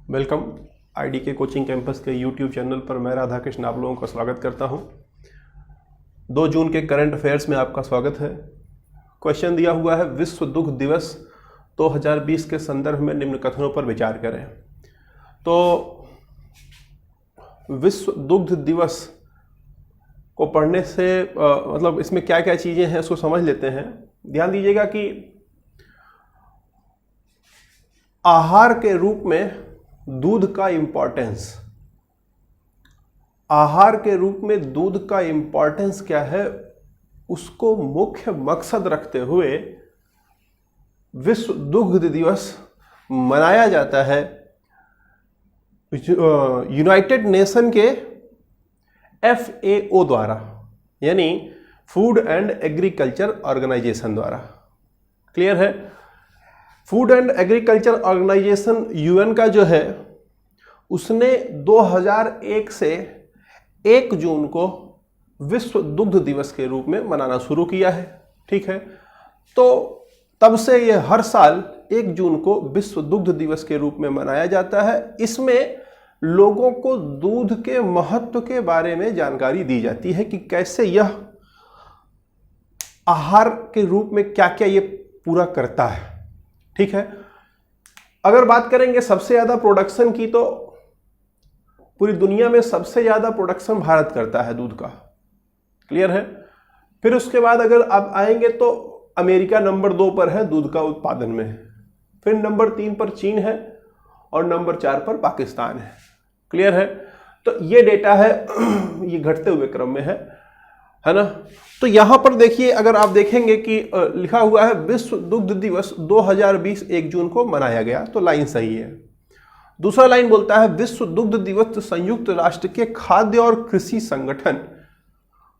Welcome ID के coaching campus के YouTube channel पर मैं राधा कृष्ण आप लोगों का स्वागत करता हूं। 2 जून के करंट अफेयर्स में आपका स्वागत है। क्वेश्चन दिया हुआ है विश्व दुग्ध दिवस 2020 के संदर्भ में निम्न कथनों पर विचार करें। तो विश्व दुग्ध दिवस को पढ़ने से मतलब इसमें क्या क्या चीज़ें हैं उसको समझ लेते हैं। ध्यान दीजिएगा कि आहार के रूप में दूध का इंपॉर्टेंस, आहार के रूप में दूध का इंपॉर्टेंस क्या है उसको मुख्य मकसद रखते हुए विश्व दुग्ध दिवस मनाया जाता है। यूनाइटेड नेशन के FAO द्वारा, यानी फूड एंड एग्रीकल्चर ऑर्गेनाइजेशन द्वारा। क्लियर है? Food and agriculture organisation UN का जो है उसने 2001 से 1 जून को विश्व दुग्ध दिवस के रूप में मनाना शुरू किया है। ठीक है, तो तब से ये हर साल 1 जून को विश्व दुग्ध दिवस के रूप में मनाया जाता है। इसमें लोगों को दूध के महत्व के बारे में जानकारी दी जाती है कि कैसे यह आहार के रूप में क्या क्या ये पूरा करता है। ठीक है, अगर बात करेंगे सबसे ज्यादा प्रोडक्शन की, तो पूरी दुनिया में सबसे ज्यादा प्रोडक्शन भारत करता है दूध का। क्लियर है? फिर उसके बाद अगर आप आएंगे तो अमेरिका नंबर 2 पर है दूध का उत्पादन में, फिर नंबर 3 पर चीन है और नंबर 4 पर पाकिस्तान है। क्लियर है? तो ये डेटा है, ये घटते हुए क्रम में है ना। तो यहां पर देखिए, अगर आप देखेंगे कि लिखा हुआ है विश्व दुग्ध दिवस 2020 1 जून को मनाया गया, तो लाइन सही है। दूसरा लाइन बोलता है विश्व दुग्ध दिवस संयुक्त राष्ट्र के खाद्य और कृषि संगठन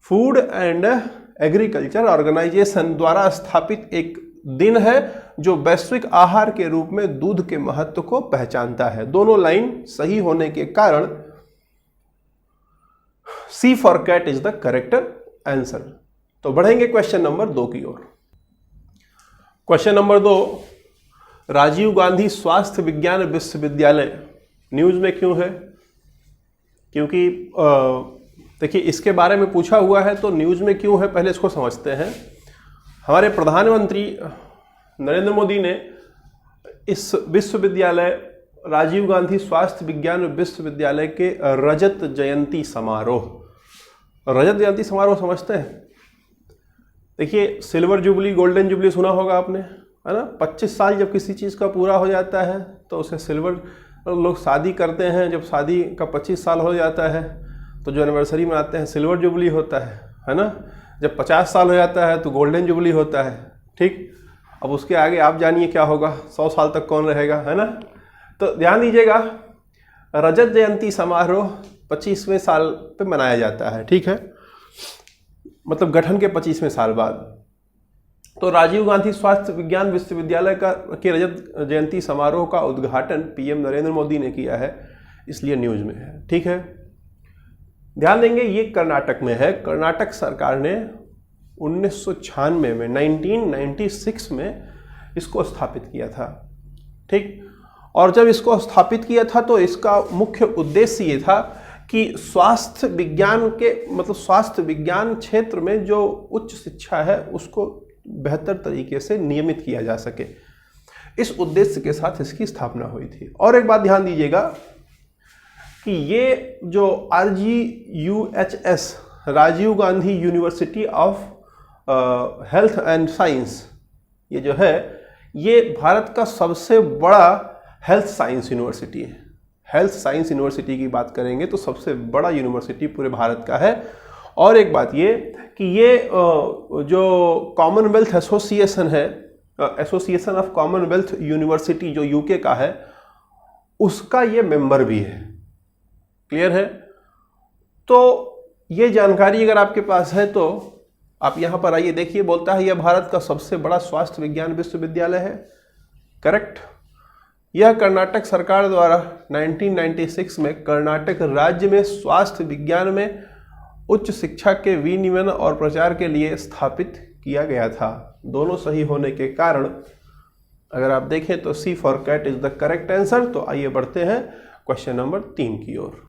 फूड एंड एग्रीकल्चर ऑर्गेनाइजेशन द्वारा स्थापित एक दिन है जो वैश्विक आहार के रूप में दूध के महत्व को पहचानता है। दोनों लाइन सही होने के कारण C for cat is the correct answer. तो बढ़ेंगे क्वेश्चन नंबर 2 की ओर। क्वेश्चन नंबर 2, राजीव गांधी स्वास्थ्य विज्ञान विश्वविद्यालय न्यूज में क्यों है? क्योंकि देखिए इसके बारे में पूछा हुआ है, तो न्यूज में क्यों है पहले इसको समझते हैं। हमारे प्रधानमंत्री नरेंद्र मोदी ने इस विश्वविद्यालय राजीव गांधी स्वास्थ्य विज्ञान विश्वविद्यालय के रजत जयंती समारोह समझते हैं? देखिए सिल्वर जुबली, गोल्डन जुबली सुना होगा आपने, है ना। 25 साल जब किसी चीज़ का पूरा हो जाता है तो उसे सिल्वर, लोग शादी करते हैं, जब शादी का 25 साल हो जाता है तो जो एनिवर्सरी मनाते हैं सिल्वर जुबली होता है ना। जब 50 साल हो जाता है तो गोल्डन जुबली होता है। ठीक, अब उसके आगे आप जानिए क्या होगा, 100 साल तक कौन रहेगा, है ना। तो ध्यान दीजिएगा, रजत जयंती समारोह 25वें साल पे मनाया जाता है। ठीक है, मतलब गठन के 25वें साल बाद। तो राजीव गांधी स्वास्थ्य विज्ञान विश्वविद्यालय के रजत जयंती समारोह का उद्घाटन PM नरेंद्र मोदी ने किया है, इसलिए न्यूज में है। ठीक है, ध्यान देंगे ये कर्नाटक में है। कर्नाटक सरकार ने 1996 में 1996 में इसको स्थापित किया था। ठीक, और जब इसको स्थापित किया था तो इसका मुख्य उद्देश्य ये था कि स्वास्थ्य विज्ञान के मतलब स्वास्थ्य विज्ञान क्षेत्र में जो उच्च शिक्षा है उसको बेहतर तरीके से नियमित किया जा सके। इस उद्देश्य के साथ इसकी स्थापना हुई थी। और एक बात ध्यान दीजिएगा कि ये जो RGUHS Rajiv Gandhi university of health and science, ये जो है ये भारत का सबसे बड़ा हेल्थ साइंस यूनिवर्सिटी है। हेल्थ साइंस यूनिवर्सिटी की बात करेंगे तो सबसे बड़ा यूनिवर्सिटी पूरे भारत का है। और एक बात ये कि ये जो कॉमनवेल्थ एसोसिएशन है, एसोसिएशन ऑफ कॉमनवेल्थ यूनिवर्सिटी जो UK का है, उसका ये मेंबर भी है। क्लियर है? तो ये जानकारी अगर आपके पास है तो आप यहाँ पर आइए, देखिए बोलता है यह भारत का सबसे बड़ा स्वास्थ्य विज्ञान विश्वविद्यालय है। करेक्ट। यह कर्नाटक सरकार द्वारा 1996 में कर्नाटक राज्य में स्वास्थ्य विज्ञान में उच्च शिक्षा के विनियमन और प्रचार के लिए स्थापित किया गया था। दोनों सही होने के कारण अगर आप देखें तो C for cat is the correct answer. तो आइए बढ़ते हैं क्वेश्चन नंबर 3 की ओर।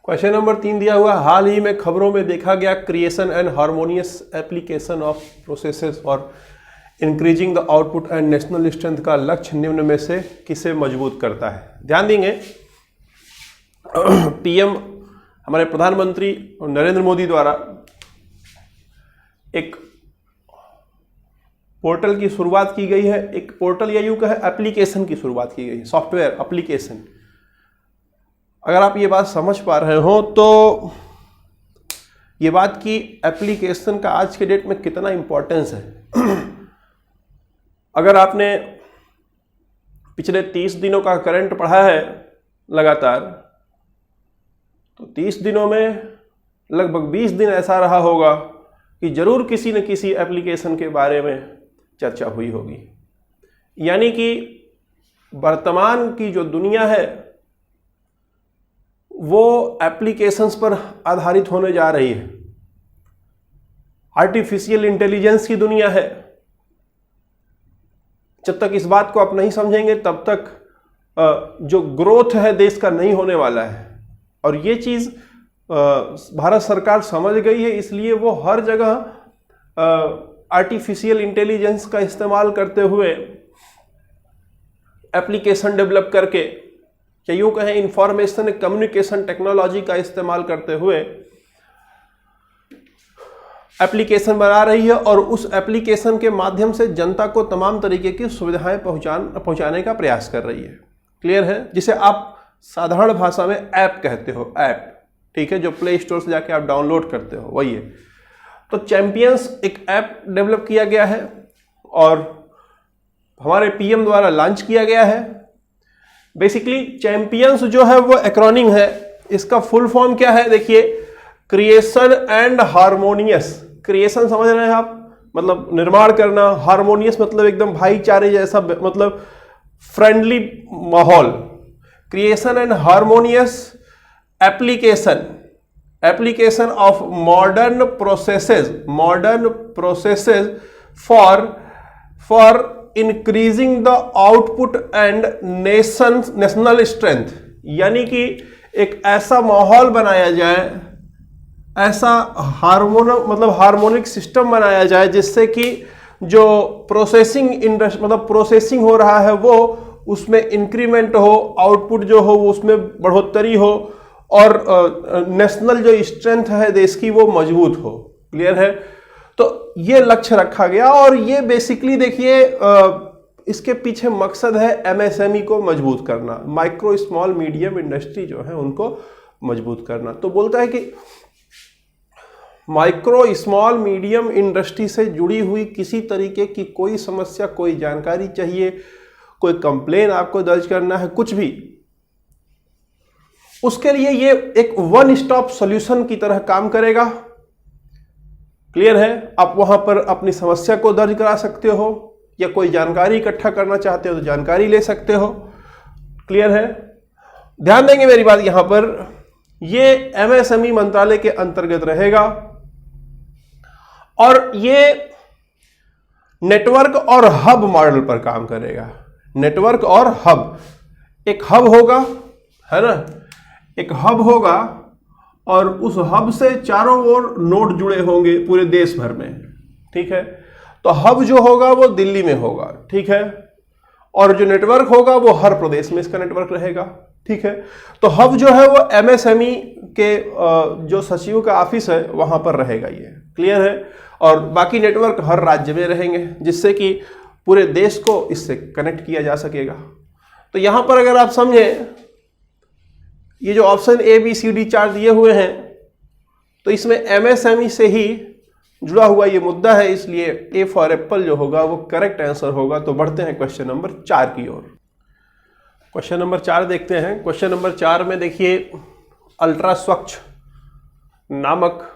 क्वेश्चन नंबर 3 दिया हुआ, हाल ही में खबरों में देखा गया creation and harmonious application of processes for increasing the output and national strength का लक्ष्य निम्न में से किसे मजबूत करता है। ध्यान देंगे, पीएम हमारे प्रधानमंत्री नरेंद्र मोदी द्वारा एक पोर्टल की शुरुआत की गई है। एक पोर्टल या यूं कहे एप्लीकेशन की शुरुआत की गई है, सॉफ्टवेयर एप्लीकेशन। अगर आप ये बात समझ पा रहे हो तो ये बात कि एप्लीकेशन का आज के डेट में कितना इंपॉर्टेंस है। अगर आपने पिछले 30 दिनों का करंट पढ़ा है लगातार, तो 30 दिनों में लगभग 20 दिन ऐसा रहा होगा कि जरूर किसी न किसी एप्लीकेशन के बारे में चर्चा हुई होगी। यानी कि वर्तमान की जो दुनिया है वो एप्लीकेशंस पर आधारित होने जा रही है। आर्टिफिशियल इंटेलिजेंस की दुनिया है। जब तक इस बात को आप नहीं समझेंगे तब तक जो ग्रोथ है देश का नहीं होने वाला है। और ये चीज भारत सरकार समझ गई है, इसलिए वो हर जगह आर्टिफिशियल इंटेलिजेंस का इस्तेमाल करते हुए एप्लीकेशन डेवलप करके, या यूं कहें इंफॉर्मेशन कम्युनिकेशन टेक्नोलॉजी का इस्तेमाल करते हुए एप्लीकेशन बना रही है और उस एप्लीकेशन के माध्यम से जनता को तमाम तरीके की सुविधाएं पहुंचाने का प्रयास कर रही है। क्लियर है? जिसे आप साधारण भाषा में ऐप कहते हो, ऐप, ठीक है, जो प्ले स्टोर से जाके आप डाउनलोड करते हो, वही है। तो चैंपियंस एक ऐप डेवलप किया गया है और हमारे पीएम द्वारा लॉन्च किया गया है। बेसिकली चैंपियंस जो है वो एक्रोनिम है। इसका फुल फॉर्म क्या है? देखिए, क्रिएशन एंड हार्मोनियस। क्रिएशन समझ रहे हैं आप, मतलब निर्माण करना। हार्मोनियस मतलब एकदम भाईचारे जैसा, मतलब फ्रेंडली माहौल। Creation and harmonious application of modern processes for increasing the output and national strength. यानी कि एक ऐसा माहौल बनाया जाए, ऐसा हार्मोनिक सिस्टम बनाया जाए जिससे कि जो प्रोसेसिंग इंडस्ट्री, मतलब प्रोसेसिंग हो रहा है, वो उसमें इंक्रीमेंट हो, आउटपुट जो हो वो उसमें बढ़ोतरी हो और नेशनल जो स्ट्रेंथ है देश की वो मजबूत हो। क्लियर है? तो ये लक्ष्य रखा गया और ये बेसिकली देखिए इसके पीछे मकसद है एमएसएमई को मजबूत करना, माइक्रो स्मॉल मीडियम इंडस्ट्री जो है उनको मजबूत करना। तो बोलता है कि माइक्रो स्मॉल मीडियम इंडस्ट्री से जुड़ी हुई किसी तरीके की कोई समस्या, कोई जानकारी चाहिए, कोई कंप्लेन आपको दर्ज करना है, कुछ भी, उसके लिए ये एक वन स्टॉप सॉल्यूशन की तरह काम करेगा। क्लियर है? आप वहां पर अपनी समस्या को दर्ज करा सकते हो या कोई जानकारी इकट्ठा करना चाहते हो तो जानकारी ले सकते हो। क्लियर है? ध्यान देंगे मेरी बात यहां पर, ये एमएसएमई मंत्रालय के अंतर्गत रहेगा और ये नेटवर्क और हब मॉडल पर काम करेगा। नेटवर्क और हब, एक हब होगा, है ना, एक हब होगा और उस हब से चारों ओर नोड जुड़े होंगे पूरे देश भर में। ठीक है? तो हब जो होगा वो दिल्ली में होगा। ठीक है? और जो नेटवर्क होगा वो हर प्रदेश में इसका नेटवर्क रहेगा। ठीक है? तो हब जो है वो एमएसएमई के जो सचिव का ऑफिस है वहां पर रहेगा ये। क्लियर है? और बाकी नेटवर्क हर राज्य में रहेंगे जिससे कि पूरे देश को इससे कनेक्ट किया जा सकेगा। तो यहां पर अगर आप समझें, ये जो option A B C D 4 दिए हुए हैं, तो इसमें एमएसएमई से ही जुड़ा हुआ ये मुद्दा है, इसलिए ए फॉर एप्पल जो होगा वो करेक्ट आंसर होगा। तो बढ़ते हैं क्वेश्चन नंबर 4 की ओर। क्वेश्चन नंबर 4 देखते हैं। क्वेश्चन नंबर 4 में देखिए, अल्ट्रा स्वच्छ नामक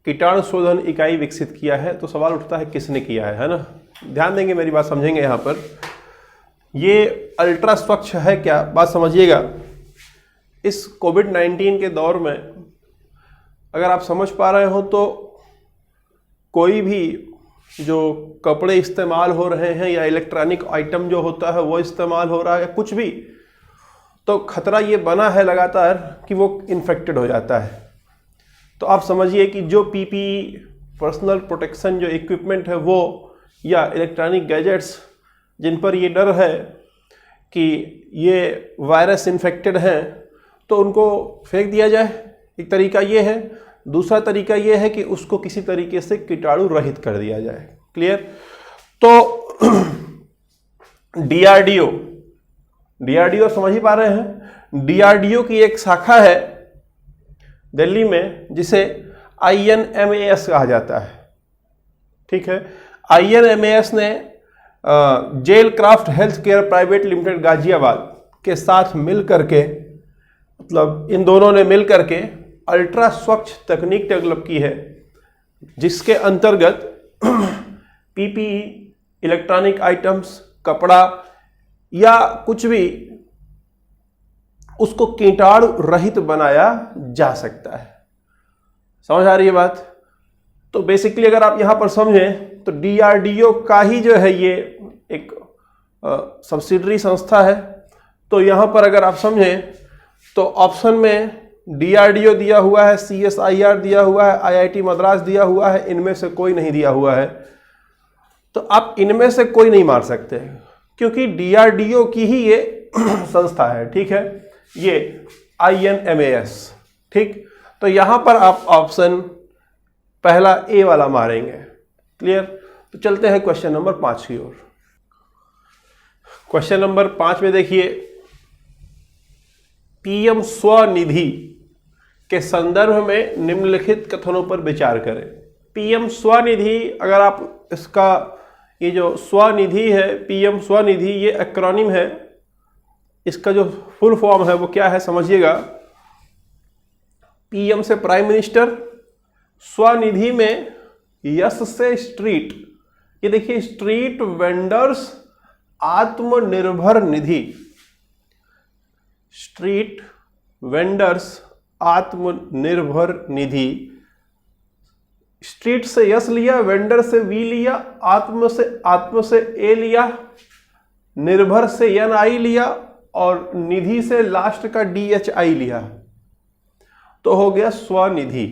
कीटाणु शोधन इकाई विकसित किया है। तो सवाल उठता है किसने किया है ना? ध्यान देंगे, मेरी बात समझेंगे। यहां पर ये अल्ट्रा स्वच्छ है क्या, बात समझिएगा। इस कोविड-19 के दौर में अगर आप समझ पा रहे हो तो कोई भी जो कपड़े इस्तेमाल हो रहे हैं या इलेक्ट्रॉनिक आइटम जो होता है वो इस्तेमाल हो रहा है या कुछ भी, तो खतरा ये बना है लगातार कि वो इन्फेक्टेड हो जाता है। तो आप समझिए कि जो पीपीई पर्सनल प्रोटेक्शन जो इक्विपमेंट है वो या इलेक्ट्रॉनिक गैजेट्स जिन पर ये डर है कि ये वायरस इन्फेक्टेड हैं तो उनको फेंक दिया जाए, एक तरीका ये है। दूसरा तरीका ये है कि उसको किसी तरीके से कीटाणु रहित कर दिया जाए। क्लियर? तो डीआरडीओ समझ ही पा रहे हैं। डीआरडीओ की एक शाखा है दिल्ली में जिसे INMAS कहा जाता है। ठीक है, INMAS ने gel craft health care private limited Ghaziabad के साथ मिल करके, मतलब इन दोनों ने मिल करके अल्ट्रा स्वच्छ तकनीक डेवलप की है, जिसके अंतर्गत पीपीई, इलेक्ट्रॉनिक आइटम्स, कपड़ा या कुछ भी, उसको कीटाणु रहित बनाया जा सकता है। समझ आ रही है बात? तो बेसिकली अगर आप यहां पर समझें तो डीआरडीओ का ही जो है ये एक सब्सिडरी संस्था है। तो यहां पर अगर आप समझें तो ऑप्शन में डीआरडीओ दिया हुआ है, CSIR दिया हुआ है, IIT मद्रास दिया हुआ है, इनमें से कोई नहीं दिया हुआ है। तो आप इनमें से कोई नहीं मार सकते क्योंकि डीआरडीओ की ही ये संस्था है। ठीक है, ये INMAS। ठीक, तो यहां पर आप ऑप्शन पहला ए वाला मारेंगे। क्लियर? तो चलते हैं क्वेश्चन नंबर 5 की ओर। क्वेश्चन नंबर 5 में देखिए, पीएम स्वनिधि के संदर्भ में निम्नलिखित कथनों पर विचार करें। पीएम स्वनिधि, अगर आप इसका ये जो स्वनिधि है, पीएम स्वनिधि, ये एक्रोनिम है। इसका जो फुल फॉर्म है वो क्या है समझिएगा। पीएम से प्राइम मिनिस्टर, स्वनिधि में यस से स्ट्रीट, ये देखिए street vendors Atmanirbhar Nidhi, street vendors Atmanirbhar Nidhi. Street से यस लिया, वेंडर से वी लिया, आत्म से ए लिया, निर्भर से NI लिया और निधि से लास्ट का DHI लिया, तो हो गया स्वनिधि।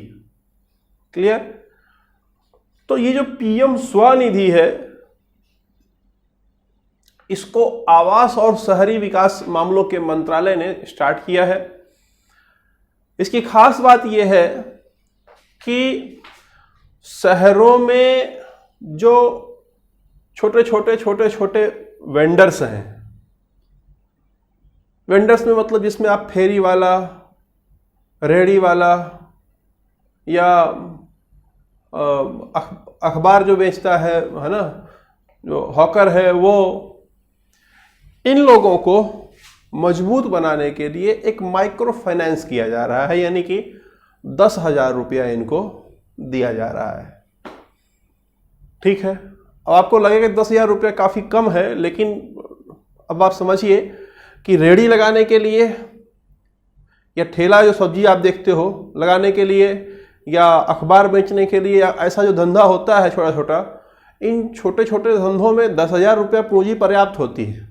क्लियर? तो ये जो पीएम स्वनिधि है, इसको आवास और शहरी विकास मामलों के मंत्रालय ने स्टार्ट किया है। इसकी खास बात यह है कि शहरों में जो छोटे छोटे वेंडर्स हैं, वेंडर्स में मतलब जिसमें आप फेरी वाला, रेहड़ी वाला या अखबार जो बेचता है ना, जो हॉकर है, वो, इन लोगों को मजबूत बनाने के लिए एक माइक्रो फाइनेंस किया जा रहा है, यानी कि 10,000 रुपया इनको दिया जा रहा है। ठीक है, अब आपको लगेगा 10,000 रुपया काफ़ी कम है, लेकिन अब आप समझिए कि रेहड़ी लगाने के लिए या ठेला जो सब्जी आप देखते हो लगाने के लिए या अखबार बेचने के लिए, या ऐसा जो धंधा होता है छोटा छोटा, इन छोटे छोटे धंधों में 10,000 रुपया पूंजी पर्याप्त होती है।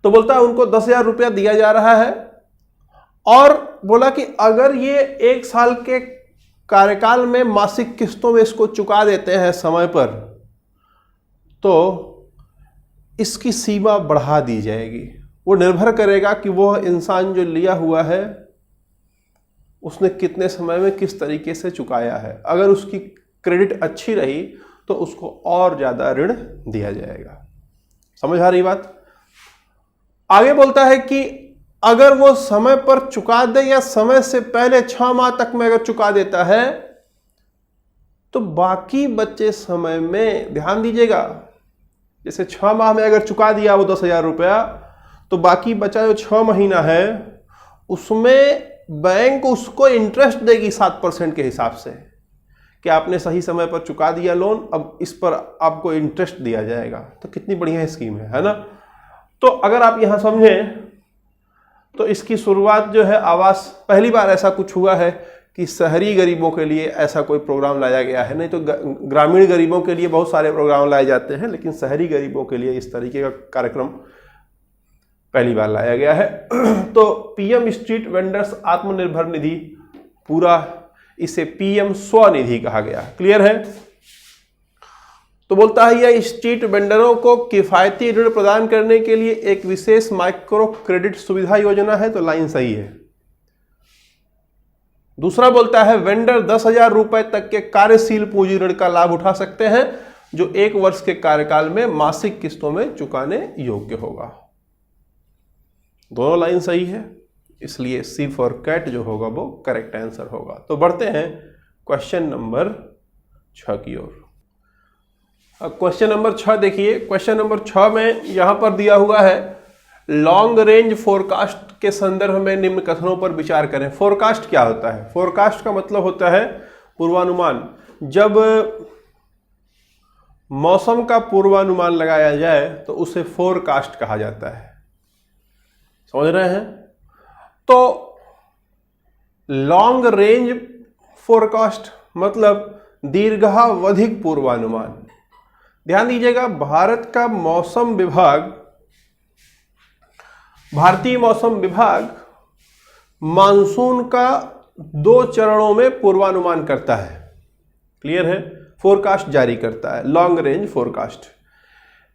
तो बोलता है उनको 10,000 रुपया दिया जा रहा है और बोला कि अगर ये 1 साल के कार्यकाल में मासिक किस्तों में इसको चुका देते हैं समय पर, तो इसकी सीमा बढ़ा दी जाएगी। वो निर्भर करेगा कि वो इंसान जो लिया हुआ है उसने कितने समय में किस तरीके से चुकाया है। अगर उसकी क्रेडिट अच्छी रही तो उसको और ज़्यादा ऋण दिया जाएगा। समझ आ रही बात? आगे बोलता है कि अगर वो समय पर चुका दे या समय से पहले 6 माह तक में अगर चुका देता है तो बाकी बचे समय में, ध्यान दीजिएगा, जैसे 6 माह में अगर चुका दिया वो 10,000 रुपया, तो बाकी बचा जो 6 महीना है उसमें बैंक उसको इंटरेस्ट देगी 7% के हिसाब से कि आपने सही समय पर चुका दिया लोन, अब इस पर आपको इंटरेस्ट दिया जाएगा। तो कितनी बढ़िया स्कीम है ना? तो अगर आप यहां समझें तो इसकी शुरुआत जो है आवास, पहली बार ऐसा कुछ हुआ है कि शहरी गरीबों के लिए ऐसा कोई प्रोग्राम लाया गया है, नहीं तो ग्रामीण गरीबों के लिए बहुत सारे प्रोग्राम लाए जाते हैं, लेकिन शहरी गरीबों के लिए इस तरीके का कार्यक्रम पहली बार लाया गया है। तो PM street vendors Atmanirbhar Nidhi, पूरा इसे पीएम स्वनिधि कहा गया। क्लियर है? तो बोलता है यह स्ट्रीट वेंडरों को किफायती ऋण प्रदान करने के लिए एक विशेष माइक्रो क्रेडिट सुविधा योजना है। तो लाइन सही है। दूसरा बोलता है वेंडर 10,000 रुपए तक के कार्यशील पूंजी ऋण का लाभ उठा सकते हैं जो 1 वर्ष के कार्यकाल में मासिक किस्तों में चुकाने योग्य होगा। दोनों लाइन सही है, इसलिए सी फॉर कैट जो होगा वो करेक्ट आंसर होगा। तो बढ़ते हैं क्वेश्चन नंबर 6 की ओर। अब क्वेश्चन नंबर 6 देखिए। क्वेश्चन नंबर 6 में यहां पर दिया हुआ है लॉन्ग रेंज फोरकास्ट के संदर्भ में निम्न कथनों पर विचार करें। फोरकास्ट क्या होता है? फोरकास्ट का मतलब होता है पूर्वानुमान। जब मौसम का पूर्वानुमान लगाया जाए तो उसे फोरकास्ट कहा जाता है। समझ रहे हैं? तो लॉन्ग रेंज फोरकास्ट मतलब दीर्घावधिक पूर्वानुमान। ध्यान दीजिएगा, भारत का मौसम विभाग, भारतीय मौसम विभाग मानसून का 2 चरणों में पूर्वानुमान करता है। क्लियर है? फोरकास्ट जारी करता है, लॉन्ग रेंज फोरकास्ट।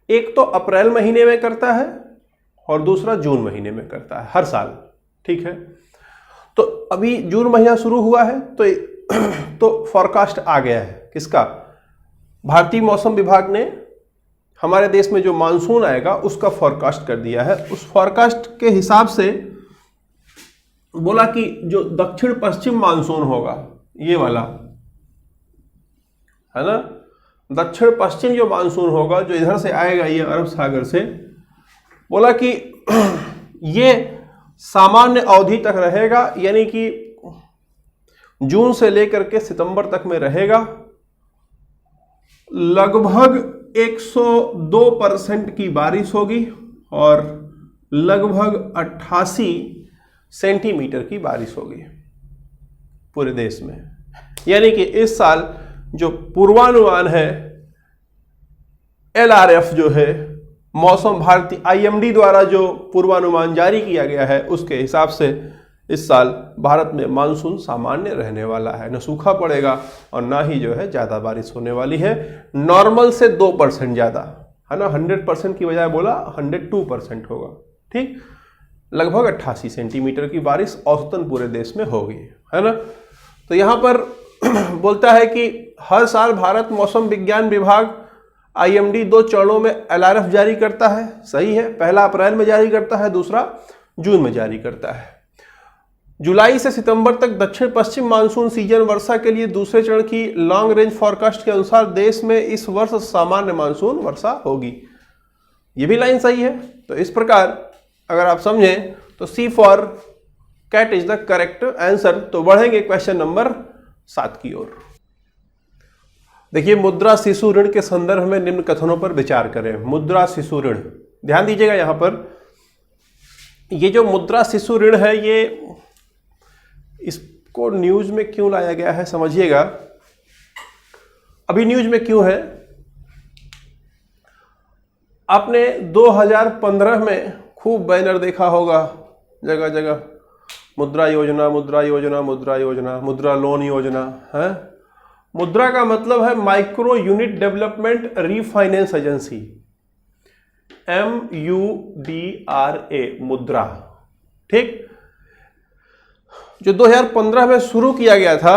एक तो अप्रैल महीने में करता है और दूसरा जून महीने में करता है हर साल। ठीक है? तो अभी जून महीना शुरू हुआ है तो फोरकास्ट आ गया है। किसका? भारतीय मौसम विभाग ने हमारे देश में जो मानसून आएगा उसका फोरकास्ट कर दिया है। उस फोरकास्ट के हिसाब से बोला कि जो दक्षिण पश्चिम मानसून होगा, ये वाला है ना, दक्षिण पश्चिम जो मानसून होगा जो इधर से आएगा ये अरब सागर से, बोला कि ये सामान्य अवधि तक रहेगा, यानी कि जून से लेकर के सितंबर तक में रहेगा। लगभग 102% की बारिश होगी और लगभग 88 सेंटीमीटर की बारिश होगी पूरे देश में। यानी कि इस साल जो पूर्वानुमान है, LRF जो है, मौसम भारती IMD द्वारा जो पूर्वानुमान जारी किया गया है, उसके हिसाब से इस साल भारत में मानसून सामान्य रहने वाला है। न सूखा पड़ेगा और ना ही जो है ज़्यादा बारिश होने वाली है। नॉर्मल से 2% ज़्यादा, है ना, 100% की बजाय बोला 102% होगा। ठीक, लगभग 88 सेंटीमीटर की बारिश औसतन पूरे देश में होगी, है ना। तो यहाँ पर बोलता है कि हर साल भारत मौसम विज्ञान विभाग IMD 2 चरणों में LRF जारी करता है। सही है, पहला अप्रैल में जारी करता है, दूसरा जून में जारी करता है। जुलाई से सितंबर तक दक्षिण पश्चिम मानसून सीजन वर्षा के लिए दूसरे चरण की लॉन्ग रेंज फॉरकास्ट के अनुसार देश में इस वर्ष सामान्य मानसून वर्षा होगी। यह भी लाइन सही है। तो इस प्रकार अगर आप समझें तो C for cat is the correct answer. तो बढ़ेंगे क्वेश्चन नंबर 7 की ओर। देखिए, मुद्रा शिशु ऋण के संदर्भ में निम्न कथनों पर विचार करें। मुद्रा शिशु ऋण, ध्यान दीजिएगा, यहां पर ये जो मुद्रा शिशु ऋण है, ये इसको न्यूज में क्यों लाया गया है समझिएगा। अभी न्यूज में क्यों है, आपने 2015 में खूब बैनर देखा होगा जगह जगह, मुद्रा योजना, मुद्रा योजना, मुद्रा योजना, मुद्रा लोन योजना है। मुद्रा का मतलब है micro unit development refinance agency, MUDRA, मुद्रा। ठीक, जो 2015 में शुरू किया गया था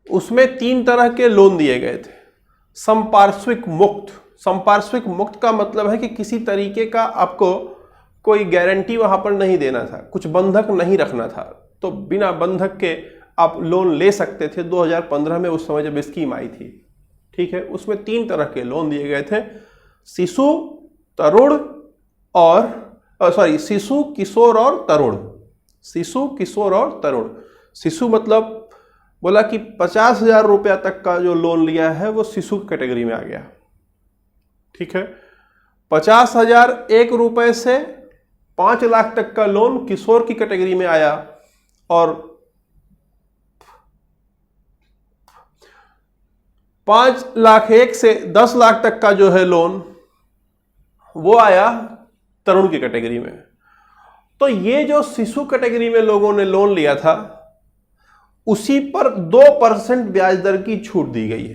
उसमें 3 तरह के लोन दिए गए थे। संपार्श्विक मुक्त, संपार्श्विक मुक्त का मतलब है कि किसी तरीके का आपको कोई गारंटी वहां पर नहीं देना था, कुछ बंधक नहीं रखना था, तो बिना बंधक के आप लोन ले सकते थे 2015 में, उस समय जब स्कीम आई थी। ठीक है, उसमें 3 तरह के लोन दिए गए थे, शिशु, तरुण और शिशु, किशोर और तरुण। शिशु, किशोर और तरुण। शिशु मतलब बोला कि 50,000 रुपया तक का जो लोन लिया है वो शिशु कैटेगरी में आ गया। ठीक है, 50,001 रुपए से 5 लाख तक का लोन किशोर की कैटेगरी में आया और 5,01,000 से 10 लाख तक का जो है लोन वो आया तरुण की कैटेगरी में। तो ये जो शिशु कैटेगरी में लोगों ने लोन लिया था उसी पर 2% ब्याज दर की छूट दी गई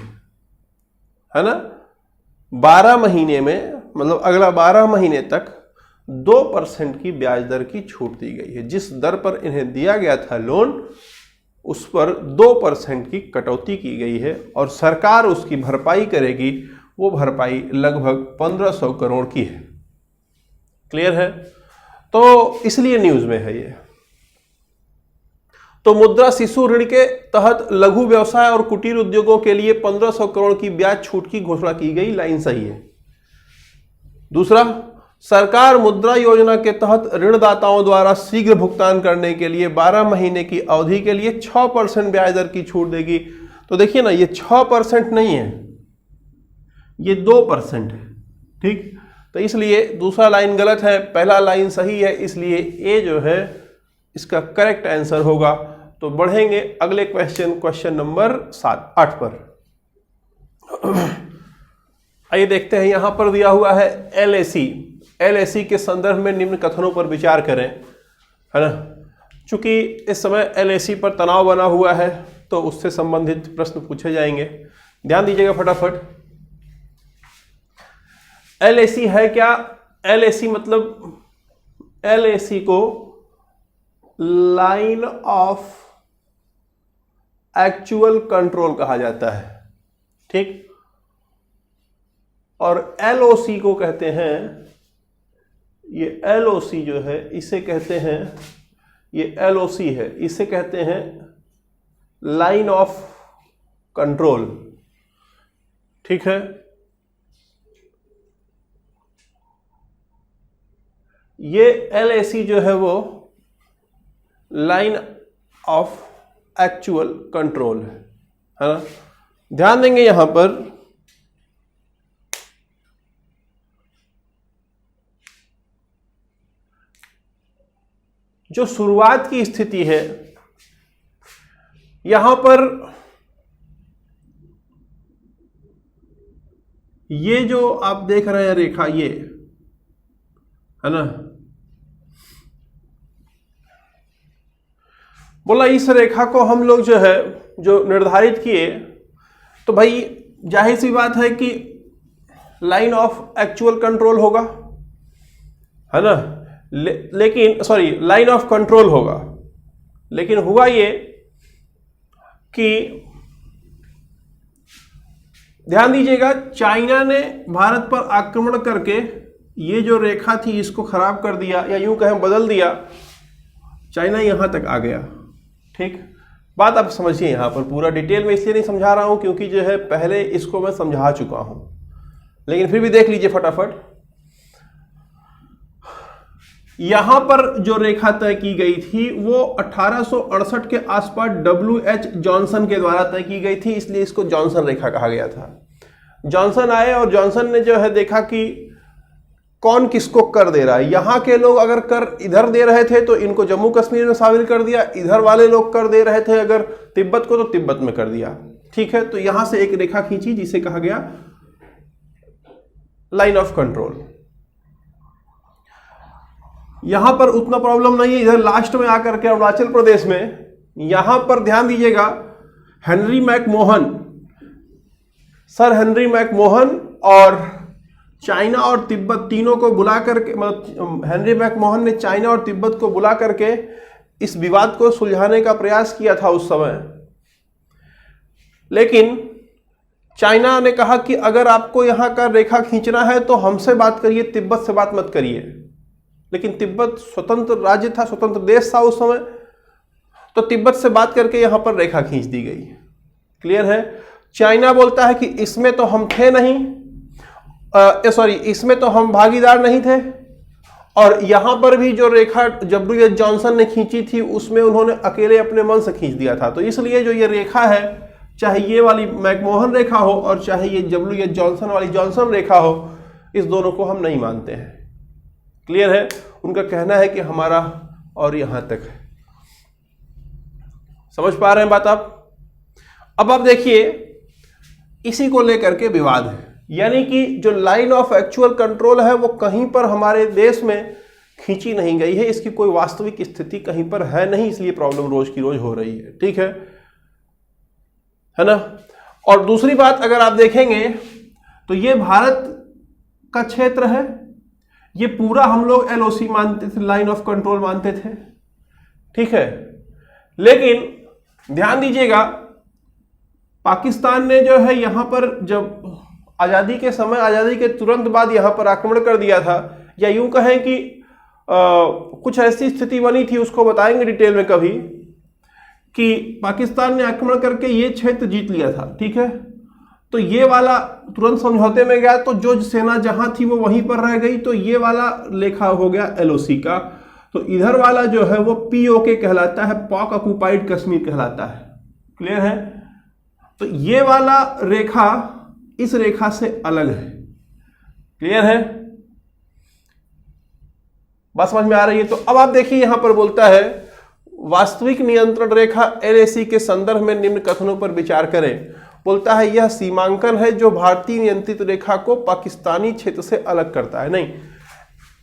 है ना। 12 महीने में, मतलब अगला 12 महीने तक 2% की ब्याज दर की छूट दी गई है। जिस दर पर इन्हें दिया गया था लोन उस पर 2% की कटौती की गई है और सरकार उसकी भरपाई करेगी। वो भरपाई लगभग 1500 करोड़ की है। क्लियर है? तो इसलिए न्यूज में है ये। तो मुद्रा शिशु ऋण के तहत लघु व्यवसाय और कुटीर उद्योगों के लिए 1500 करोड़ की ब्याज छूट की घोषणा की गई। लाइन सही है। दूसरा, सरकार मुद्रा योजना के तहत ऋणदाताओं द्वारा शीघ्र भुगतान करने के लिए 12 महीने की अवधि के लिए 6% ब्याज दर की छूट देगी। तो देखिए ना, ये 6% नहीं है, ये 2% है। ठीक, तो इसलिए दूसरा लाइन गलत है, पहला लाइन सही है, इसलिए ए जो है इसका करेक्ट आंसर होगा। तो बढ़ेंगे अगले क्वेश्चन नंबर 8 पर। आइए देखते हैं, यहां पर दिया हुआ है एलएसी के संदर्भ में निम्न कथनों पर विचार करें, है ना। चूंकि इस समय एलएसी पर तनाव बना हुआ है तो उससे संबंधित प्रश्न पूछे जाएंगे। ध्यान दीजिएगा फटाफट। एलएसी है क्या? एलएसी मतलब एलएसी को लाइन ऑफ एक्चुअल कंट्रोल कहा जाता है। ठीक, और एलओसी को कहते हैं, ये एलओसी जो है इसे कहते हैं, ये एलओसी है, इसे कहते हैं लाइन ऑफ कंट्रोल। ठीक है, ये एलएसी जो है वो लाइन ऑफ एक्चुअल कंट्रोल है ना। ध्यान देंगे यहां पर, जो शुरुआत की स्थिति है यहां पर, ये जो आप देख रहे हैं रेखा, ये है ना, बोला इस रेखा को हम लोग जो है जो निर्धारित किए, तो भाई जाहिर सी बात है कि लाइन ऑफ एक्चुअल कंट्रोल होगा, है ना। लेकिन सॉरी, लाइन ऑफ कंट्रोल होगा। लेकिन हुआ ये कि ध्यान दीजिएगा, चाइना ने भारत पर आक्रमण करके ये जो रेखा थी इसको खराब कर दिया, या यूं कहें बदल दिया। चाइना यहां तक आ गया। ठीक, बात आप समझिए। यहां पर पूरा डिटेल में इसलिए नहीं समझा रहा हूं क्योंकि जो है पहले इसको मैं समझा चुका हूं, लेकिन फिर भी देख लीजिए फटाफट। यहां पर जो रेखा तय की गई थी वो 1868 के आसपास WH जॉनसन के द्वारा तय की गई थी, इसलिए इसको जॉनसन रेखा कहा गया था। जॉनसन आए और जॉनसन ने जो है देखा कि कौन किसको कर दे रहा है। यहां के लोग अगर कर इधर दे रहे थे तो इनको जम्मू कश्मीर में शामिल कर दिया, इधर वाले लोग कर दे रहे थे अगर तिब्बत को तो तिब्बत में कर दिया। ठीक है, तो यहां से एक रेखा खींची जिसे कहा गया लाइन ऑफ कंट्रोल। यहां पर उतना प्रॉब्लम नहीं है। इधर लास्ट में आकर के अरुणाचल प्रदेश में, यहां पर ध्यान दीजिएगा, Henry McMahon, sir Henry McMahon और चाइना और तिब्बत तीनों को बुला करके, मतलब हेनरी मैकमोहन ने चाइना और तिब्बत को बुला करके इस विवाद को सुलझाने का प्रयास किया था उस समय। लेकिन चाइना ने कहा कि अगर आपको यहां का रेखा खींचना है तो हमसे बात करिए, तिब्बत से बात मत करिए। लेकिन तिब्बत स्वतंत्र राज्य था, स्वतंत्र देश था उस समय, तो तिब्बत से बात करके यहां पर रेखा खींच दी गई। क्लियर है? चाइना बोलता है कि इसमें तो हम थे नहीं, इसमें तो हम भागीदार नहीं थे, और यहां पर भी जो रेखा WH जॉनसन ने खींची थी उसमें उन्होंने अकेले अपने मन से खींच दिया था। तो इसलिए जो ये रेखा है, चाहे ये वाली मैकमोहन रेखा हो और चाहे ये WH जॉनसन वाली जॉनसन रेखा हो, इस दोनों को हम नहीं मानते हैं। क्लियर है? उनका कहना है कि हमारा और यहां तक है। समझ पा रहे हैं बात आप? अब आप देखिए, इसी को लेकर के विवाद है। यानी कि जो लाइन ऑफ एक्चुअल कंट्रोल है वो कहीं पर हमारे देश में खींची नहीं गई है, इसकी कोई वास्तविक स्थिति कहीं पर है नहीं, इसलिए प्रॉब्लम रोज की रोज हो रही है। ठीक है ना। और दूसरी बात अगर आप देखेंगे तो ये भारत का क्षेत्र है, ये पूरा हम लोग एलओसी मानते थे, लाइन ऑफ कंट्रोल मानते थे। ठीक है, लेकिन ध्यान दीजिएगा पाकिस्तान ने जो है यहां पर जब आजादी के समय, आजादी के तुरंत बाद यहां पर आक्रमण कर दिया था, या यूं कहें कि कुछ ऐसी स्थिति बनी थी, उसको बताएंगे डिटेल में कभी, कि पाकिस्तान ने आक्रमण करके ये क्षेत्र जीत लिया था। ठीक है, तो ये वाला तुरंत समझौते में गया, तो जो सेना जहां थी वो वहीं पर रह गई, तो ये वाला लेखा हो गया एलओसी का। तो इधर वाला जो है वो पीओके कहलाता है, पाक ऑक्युपाइड कश्मीर कहलाता है। क्लियर है। तो ये वाला रेखा इस रेखा से अलग है। क्लियर है, बात समझ में आ रही है। तो अब आप देखिए यहां पर बोलता है वास्तविक नियंत्रण रेखा एलएसी के संदर्भ में निम्न कथनों पर विचार करें। बोलता है यह सीमांकन है जो भारतीय नियंत्रित रेखा को पाकिस्तानी क्षेत्र से अलग करता है। नहीं,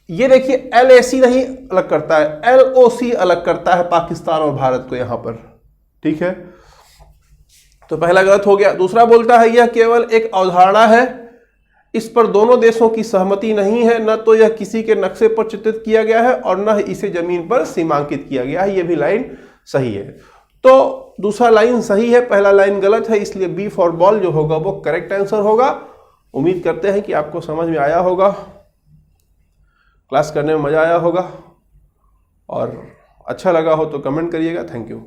ये देखिए एलएसी नहीं अलग करता है, एलओसी अलग करता है पाकिस्तान और भारत को यहां पर। ठीक है, तो पहला गलत हो गया। दूसरा बोलता है यह केवल एक अवधारणा है, इस पर दोनों देशों की सहमति नहीं है, न तो यह किसी के नक्शे पर चित्रित किया गया है और न इसे जमीन पर सीमांकित किया गया है। यह भी लाइन सही है। तो दूसरा लाइन सही है, पहला लाइन गलत है, इसलिए बी फॉर बॉल जो होगा वो करेक्ट आंसर होगा। उम्मीद करते हैं कि आपको समझ में आया होगा, क्लास करने में मजा आया होगा, और अच्छा लगा हो तो कमेंट करिएगा। Thank you.